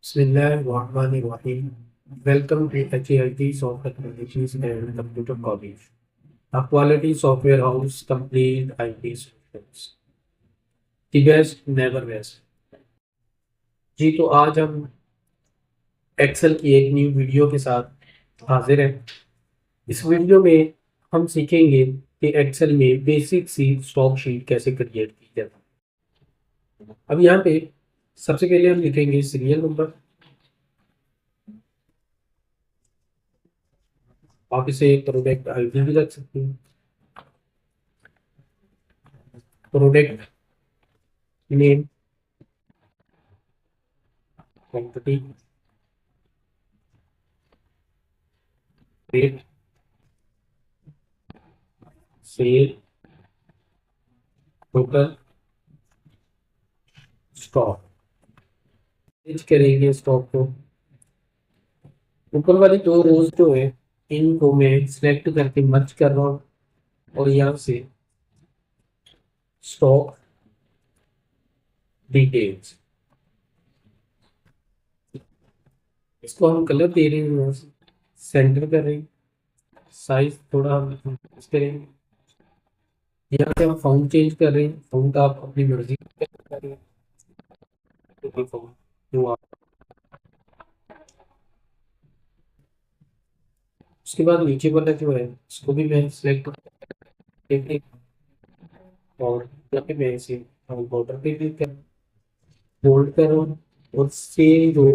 Bismillahirrahmanirrahim. Welcome to ExcelI Software Technologies and Computer College, a quality software house complete IT solutions. The best never best. जी तो आज हम Excel की एक new video के साथ हाजिर हैं। इस वीडियो में हम सीखेंगे कि एक्सेल में बेसिक सी स्टॉक शीट कैसे क्रिएट की जाती है। अब यहाँ पे सबसे पहले हम लिखेंगे सीरियल नंबर। आप इसे प्रोडक्ट आईडी भी रख सकते हैं। Product name, quantity, rate, sale, total, stock. Manage करेंगे स्टॉक को। ऊपर वाली दो रोज जो है इनको मैं सिलेक्ट करके मर्ज कर रहा हूँ और यहाँ से स्टॉक डिटेल्स, इसको हम कलर दे रहे हैं, सेंटर कर रहे हैं, साइज थोड़ा हम increase करेंगे। यहाँ पे हम फाउंट चेंज कर रहे हैं। फाउंट आप अपनी मर्जी कर रहे हैं, जो आप। उसके बाद नीचे वाला जो है इसको भी मैं सिलेक्ट करके और यहाँ पे मैं इसे बॉर्डर पे भी कर बोल्ड कर रहा हूँ और सेम जो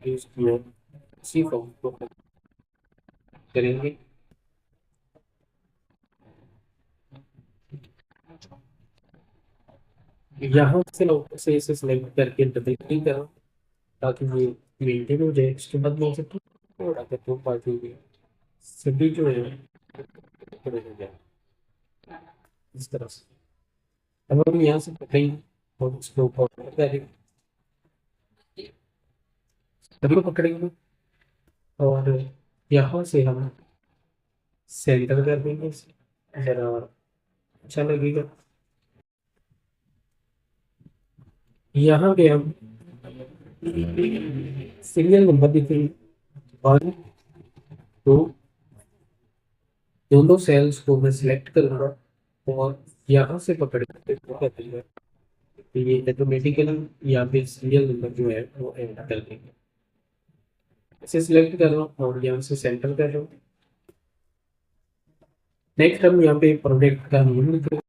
यूज किया उसी फॉर्म को करेंगे। यहाँ से ऊपर से इसे सिलेक्ट करके डबल क्लिक करो ताकि ये मेंटेन हो जाए। उसके बाद मैं इसे थोड़ा करके ऊपर भी सभी जो है थोड़े हो जाए इस तरह से। अब हम यहाँ से पकड़ेंगे और उसको ऊपर करेंगे, सभी को पकड़ेंगे और यहाँ से हम सेंटर कर देंगे इसे, जरा अच्छा लगेगा। यहाँ पे हम सीरियल नंबर देखेंगे, 1 2, दोनों सेल्स को मैं सिलेक्ट करूंगा और यहाँ से पकड़ के कर दूंगा। तो ये ऑटोमेटिकली यहाँ पे सीरियल नंबर जो है वो एंटर कर देंगे। इसे सिलेक्ट कर रहा हूँ और यहाँ से सेंटर कर रहा हूँ। नेक्स्ट हम यहाँ पे प्रोडक्ट का नेम लिखेंगे।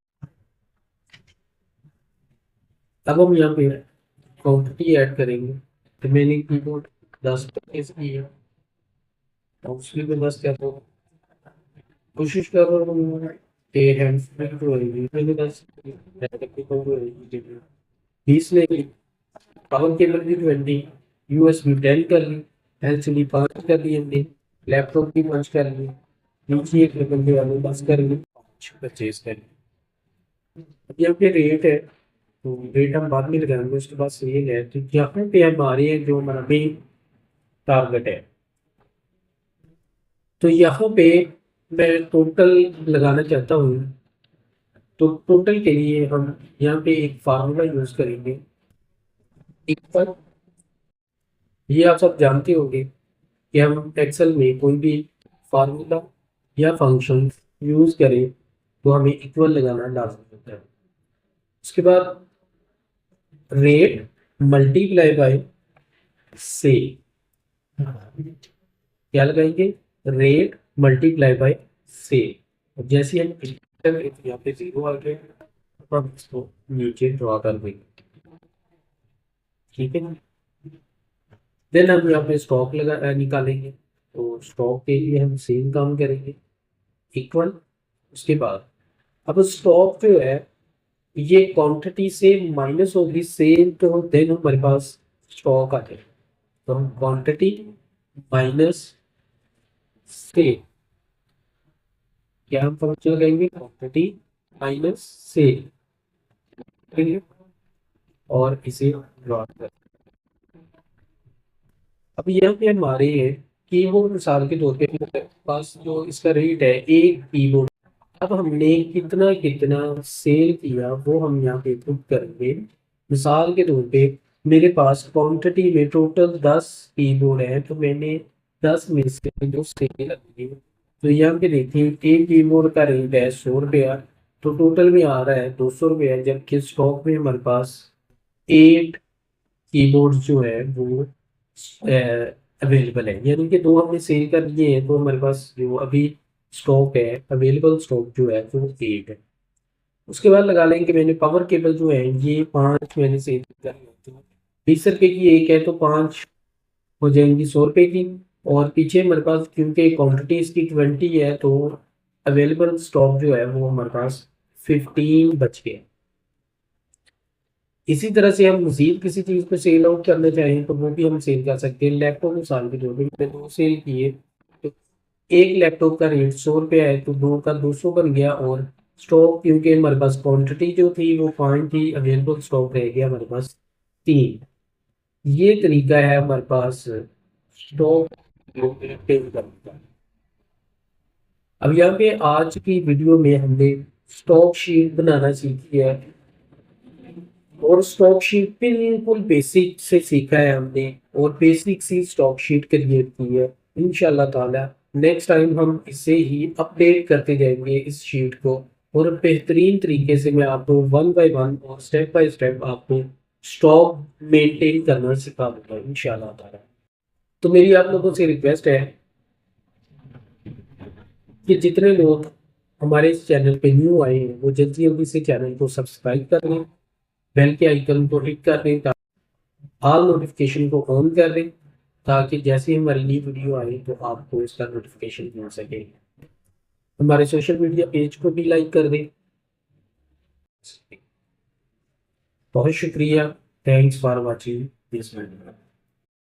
अब हम यहाँ पे क्वांटिटी ऐड करेंगे। तो मैंने कीबोर्ड 10 की है और उसकी भी 10 कर दो। कोशिश कर रहा हूँ कि हैंड्स फ्री जो है मैंने 10 टेक्निकल जो है 20 लेंगे। पावर केबल भी 20, यूएसबी 10 कर ली, एलसीडी 5 कर ली हमने, लैपटॉप भी 5 कर ली, नीचे एक बंदे वाले 10 कर ली, 25 कर ली। अब यहाँ पे रेट है तो रेट हम बाद में लगाएंगे। उसके बाद सेल है तो यहाँ पे हमारे जो हमारा मेन टारगेट है तो यहाँ पे मैं टोटल लगाना चाहता हूँ। तो टोटल के लिए हम यहाँ पे एक फार्मूला यूज करेंगे इक्वल। ये आप सब जानते होंगे कि हम एक्सेल में कोई भी फार्मूला या फंक्शन यूज करें तो हमें इक्वल लगाना लाजमी होता है। उसके बाद रेट मल्टीप्लाई बाय से, क्या लगाएंगे, रेट मल्टीप्लाई बाय से। और जैसे हम यहाँ पे 0 आ गए तो हम इसको नीचे ड्रॉ कर देंगे, ठीक है। देन हम यहाँ पे स्टॉक लगा निकालेंगे तो स्टॉक के लिए हम सेम काम करेंगे, इक्वल। उसके बाद अब स्टॉक जो है ये क्वांटिटी से माइनस होगी सेम, तो देन हमारे पास स्टॉक आ जाए। तो हम क्वांटिटी माइनस से, क्या हम फंक्शन लगाएंगे, क्वांटिटी माइनस से, ठीक है। और इसे ड्रॉ कर। अब यहाँ पे हमारे कीबोर्ड मिसाल के तौर पे हमारे पास जो इसका रेट है एक कीबोर्ड। अब हमने कितना कितना सेल किया वो हम यहाँ पे पुट करेंगे। मिसाल के तौर पे मेरे पास क्वांटिटी में टोटल 10 कीबोर्ड है, तो मैंने 10 में से जो सेल लगी है। तो यहाँ पे देखिए एक कीबोर्ड का रेट है 100 रुपया, तो टोटल में आ रहा है 200 रुपया, जबकि स्टॉक में हमारे पास 8 कीबोर्ड जो है वो अवेलेबल है, यानी कि दो हमने सेल कर दिए हैं, तो हमारे पास जो अभी स्टॉक है, अवेलेबल स्टॉक जो है वो 8 है। उसके बाद लगा लेंगे मैंने पावर केबल जो है ये 5 मैंने सेल कर दिए, तो 20 रुपए की एक है, तो 5 हो जाएंगी 100 रुपए की। और पीछे हमारे पास क्योंकि क्वांटिटी इसकी 20 है, तो अवेलेबल स्टॉक जो है वो हमारे पास 15 बच गए। इसी तरह से हम मजीद किसी चीज़ को सेल आउट करना चाहें तो वो भी हम सेल कर सकते हैं। लैपटॉप मिसाल के तौर पर मैंने दो सेल किए, तो एक लैपटॉप का रेट 100 रुपया है, तो दो का 200 बन गया। और स्टॉक क्योंकि हमारे पास क्वांटिटी जो थी वो 5 थी, अवेलेबल स्टॉक रह गया हमारे पास 3। ये तरीका है हमारे पास स्टॉक मेंटेन करने का। अब यहाँ पे आज की वीडियो में हमने स्टॉक शीट बनाना सीखी है, और स्टॉक शीट बिल्कुल बेसिक से सीखा है हमने, और बेसिक सी स्टॉक शीट क्रिएट की है। इंशाल्लाह ताला नेक्स्ट टाइम हम इसे ही अपडेट करते जाएंगे इस शीट को, और बेहतरीन तरीके से मैं आपको वन बाय वन और स्टेप बाय स्टेप आपको स्टॉक मेंटेन करना सिखा दूंगा इंशाल्लाह ताला। तो मेरी आप लोगों से रिक्वेस्ट है कि जितने लोग हमारे इस चैनल पे न्यू आए हैं वो जल्दी जल्दी से चैनल को सब्सक्राइब कर लें, बेल के आइकन को हिट कर दें, ऑल नोटिफिकेशन को ऑन कर दें, ताकि जैसे ही हमारी नई वीडियो आए तो आपको इसका नोटिफिकेशन मिल सके। हमारे सोशल मीडिया पेज को भी लाइक कर दें। बहुत शुक्रिया, thanks for watching this video.